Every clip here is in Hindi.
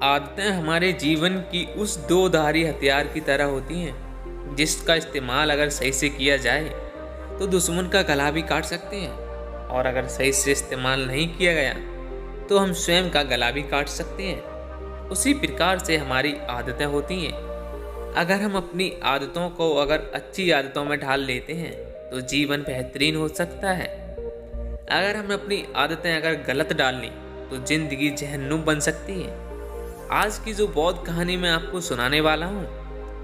आदतें हमारे जीवन की उस दो धारी हथियार की तरह होती हैं जिसका इस्तेमाल अगर सही से किया जाए तो दुश्मन का गला भी काट सकते हैं, और अगर सही से इस्तेमाल नहीं किया गया तो हम स्वयं का गला भी काट सकते हैं। उसी प्रकार से हमारी आदतें होती हैं। अगर हम अपनी आदतों को अगर अच्छी आदतों में ढाल लेते हैं तो जीवन बेहतरीन हो सकता है। अगर हम अपनी आदतें अगर गलत डाल ली तो जिंदगी जहन्नुम बन सकती है। आज की जो बौद्ध कहानी मैं आपको सुनाने वाला हूँ,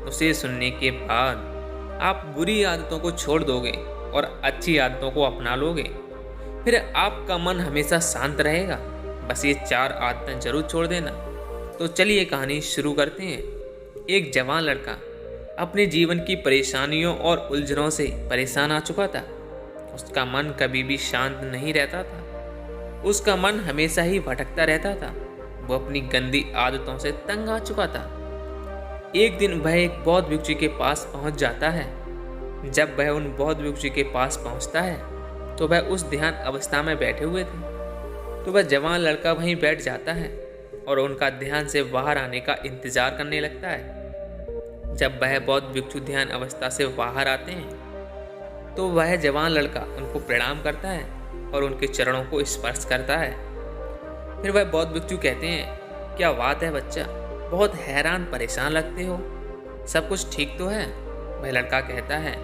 उसे सुनने के बाद आप बुरी आदतों को छोड़ दोगे और अच्छी आदतों को अपना लोगे। फिर आपका मन हमेशा शांत रहेगा। बस ये 4 आदतें जरूर छोड़ देना। तो चलिए कहानी शुरू करते हैं। एक जवान लड़का अपने जीवन की परेशानियों और उलझनों से परेशान आ चुका था। उसका मन कभी भी शांत नहीं रहता था। उसका मन हमेशा ही भटकता रहता था। वो अपनी गंदी आदतों से तंग आ चुका था। एक दिन वह एक बौद्ध भिक्षु के पास पहुंच जाता है। जब वह उन बौद्ध भिक्षु के पास पहुंचता है तो वह उस ध्यान अवस्था में बैठे हुए थे। तो वह जवान लड़का वहीं बैठ जाता है और उनका ध्यान से बाहर आने का इंतजार करने लगता है। जब वह बौद्ध भिक्षु ध्यान अवस्था से बाहर आते हैं तो वह जवान लड़का उनको प्रणाम करता है और उनके चरणों को स्पर्श करता है। फिर वह बौद्ध भिक्षु कहते हैं, क्या बात है बच्चा, बहुत हैरान परेशान लगते हो, सब कुछ ठीक तो है? वह लड़का कहता है,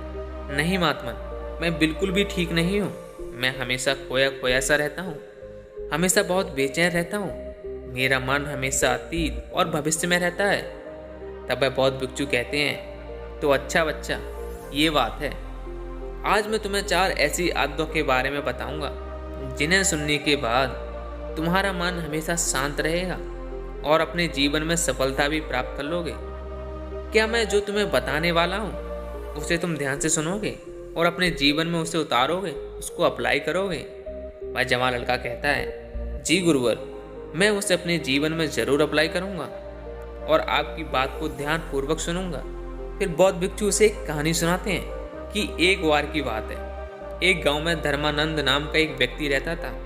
नहीं महात्मन, मैं बिल्कुल भी ठीक नहीं हूँ। मैं हमेशा खोया खोया सा रहता हूँ, हमेशा बहुत बेचैन रहता हूँ। मेरा मन हमेशा अतीत और भविष्य में रहता है। तब वह बौद्ध भिक्षु कहते हैं, तो अच्छा बच्चा, ये बात है। आज मैं तुम्हें 4 ऐसी आदतों के बारे में बताऊंगा जिन्हें सुनने के बाद तुम्हारा मन हमेशा शांत रहेगा और अपने जीवन में सफलता भी प्राप्त कर लोगे। क्या मैं जो तुम्हें बताने वाला हूँ उसे तुम ध्यान से सुनोगे और अपने जीवन में उसे उतारोगे, उसको अप्लाई करोगे? वह जवान लड़का कहता है, जी गुरुवर, मैं उसे अपने जीवन में जरूर अप्लाई करूँगा और आपकी बात को ध्यानपूर्वक सुनूंगा। फिर बौद्ध भिक्षु उसे एक कहानी सुनाते हैं कि एक बार की बात है। एक गांव में धर्मानंद नाम का एक व्यक्ति रहता था।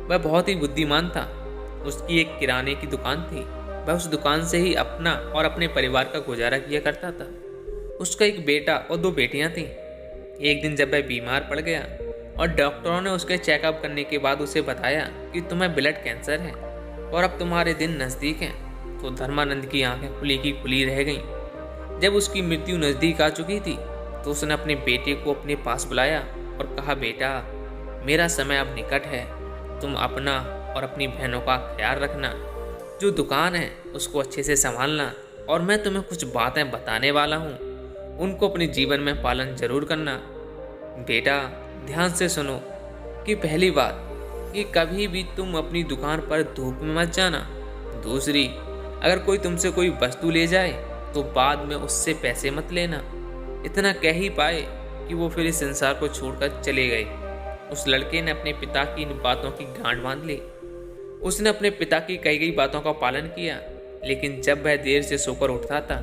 वह बहुत ही बुद्धिमान था। उसकी एक किराने की दुकान थी। वह उस दुकान से ही अपना और अपने परिवार का गुजारा किया करता था। उसका एक बेटा और 2 बेटियां थीं। एक दिन जब वह बीमार पड़ गया और डॉक्टरों ने उसके चेकअप करने के बाद उसे बताया कि तुम्हें ब्लड कैंसर है और अब तुम्हारे दिन नज़दीक हैं, तो धर्मानंद की आंखें खुली की खुली रह गईं। जब उसकी मृत्यु नज़दीक आ चुकी थी तो उसने अपने बेटे को अपने पास बुलाया और कहा, बेटा, मेरा समय अब निकट है। तुम अपना और अपनी बहनों का ख्याल रखना। जो दुकान है उसको अच्छे से संभालना और मैं तुम्हें कुछ बातें बताने वाला हूँ, उनको अपने जीवन में पालन जरूर करना। बेटा, ध्यान से सुनो कि पहली बात कि कभी भी तुम अपनी दुकान पर धूप में मत जाना। दूसरी, अगर कोई तुमसे कोई वस्तु ले जाए तो बाद में उससे पैसे मत लेना। इतना कह ही पाए कि वो फिर इस संसार को छोड़कर चले गए। उस लड़के ने अपने पिता की इन बातों की गांठ बांध ली। उसने अपने पिता की कही गई बातों का पालन किया, लेकिन जब वह देर से सोकर उठता था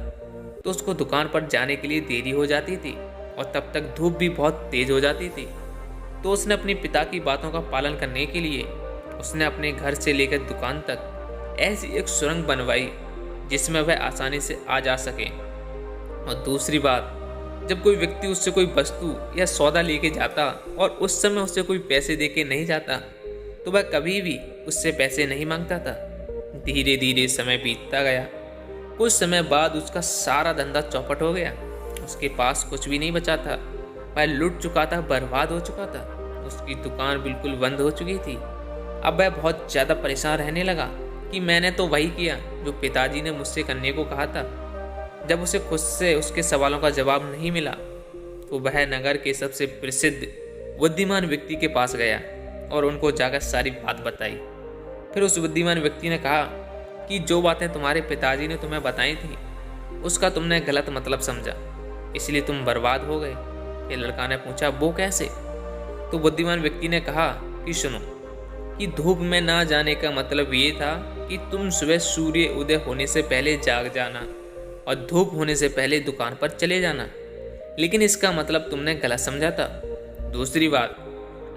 तो उसको दुकान पर जाने के लिए देरी हो जाती थी और तब तक धूप भी बहुत तेज हो जाती थी। तो उसने अपने पिता की बातों का पालन करने के लिए उसने अपने घर से लेकर दुकान तक ऐसी एक सुरंग बनवाई जिसमें वह आसानी से आ जा सके। और दूसरी बात, जब कोई व्यक्ति उससे कोई वस्तु या सौदा लेके जाता और उस समय उससे कोई पैसे देके नहीं जाता तो वह कभी भी उससे पैसे नहीं मांगता था। धीरे धीरे समय बीतता गया। कुछ समय बाद उसका सारा धंधा चौपट हो गया। उसके पास कुछ भी नहीं बचा था। वह लुट चुका था, बर्बाद हो चुका था। उसकी दुकान बिल्कुल बंद हो चुकी थी। अब वह बहुत ज़्यादा परेशान रहने लगा कि मैंने तो वही किया जो पिताजी ने मुझसे करने को कहा था। जब उसे खुद से उसके सवालों का जवाब नहीं मिला तो वह नगर के सबसे प्रसिद्ध बुद्धिमान व्यक्ति के पास गया और उनको जाकर सारी बात बताई। फिर उस बुद्धिमान व्यक्ति ने कहा कि जो बातें तुम्हारे पिताजी ने तुम्हें बताई थी उसका तुमने गलत मतलब समझा, इसलिए तुम बर्बाद हो गए। ये लड़का ने पूछा, वो कैसे? तो बुद्धिमान व्यक्ति ने कहा कि सुनो, कि धूप में ना जाने का मतलब ये था कि तुम सुबह सूर्य उदय होने से पहले जाग जाना और धूप होने से पहले दुकान पर चले जाना, लेकिन इसका मतलब तुमने गलत समझा था। दूसरी बात,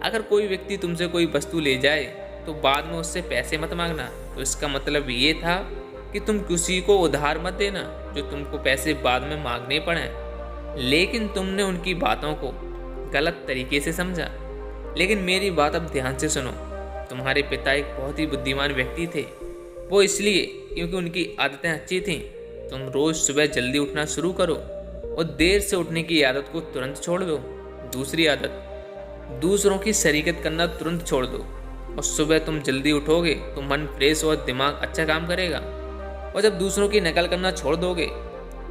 अगर कोई व्यक्ति तुमसे कोई वस्तु ले जाए तो बाद में उससे पैसे मत मांगना, तो इसका मतलब ये था कि तुम किसी को उधार मत देना जो तुमको पैसे बाद में मांगने पड़े, लेकिन तुमने उनकी बातों को गलत तरीके से समझा। लेकिन मेरी बात अब ध्यान से सुनो। तुम्हारे पिता एक बहुत ही बुद्धिमान व्यक्ति थे। वो इसलिए क्योंकि उनकी आदतें अच्छी थीं। तुम रोज सुबह जल्दी उठना शुरू करो और देर से उठने की आदत को तुरंत छोड़ दो। दूसरी आदत, दूसरों की शरीकत करना तुरंत छोड़ दो। और सुबह तुम जल्दी उठोगे तो मन फ्रेश और दिमाग अच्छा काम करेगा। और जब दूसरों की नकल करना छोड़ दोगे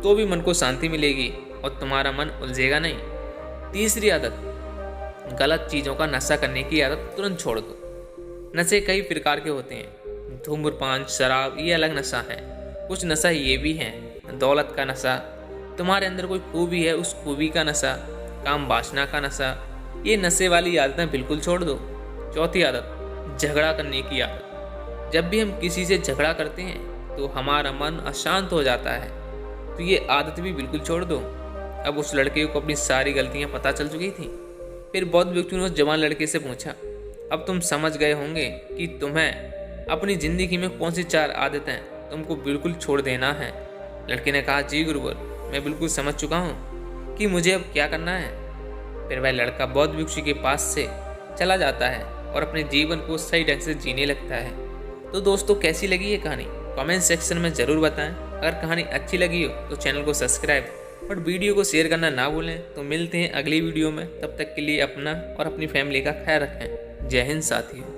तो भी मन को शांति मिलेगी और तुम्हारा मन उलझेगा नहीं। तीसरी आदत, गलत चीज़ों का नशा करने की आदत तुरंत छोड़ दो। नशे कई प्रकार के होते हैं। धूम्रपान, शराब ये अलग नशा है। कुछ नशा ये भी हैं, दौलत का नशा, तुम्हारे अंदर कोई खूबी है उस खूबी का नशा, काम वासना का नशा। ये नशे वाली आदतें बिल्कुल छोड़ दो। चौथी आदत, झगड़ा करने की आदत। जब भी हम किसी से झगड़ा करते हैं तो हमारा मन अशांत हो जाता है, तो ये आदत भी बिल्कुल छोड़ दो। अब उस लड़के को अपनी सारी गलतियां पता चल चुकी थी। फिर बौद्ध भिक्षु ने उस जवान लड़के से पूछा, अब तुम समझ गए होंगे कि तुम्हें अपनी जिंदगी में कौन सी 4 आदतें तुमको बिल्कुल छोड़ देना है। लड़के ने कहा, जी गुरुवर, मैं बिल्कुल समझ चुका हूँ कि मुझे अब क्या करना है। फिर वह लड़का बौद्ध भिक्षु के पास से चला जाता है और अपने जीवन को सही ढंग से जीने लगता है। तो दोस्तों, कैसी लगी ये कहानी कमेंट सेक्शन में ज़रूर बताएं। अगर कहानी अच्छी लगी हो तो चैनल को सब्सक्राइब और वीडियो को शेयर करना ना भूलें। तो मिलते हैं अगली वीडियो में, तब तक के लिए अपना और अपनी फैमिली का ख्याल रखें। जय हिंद साथियों।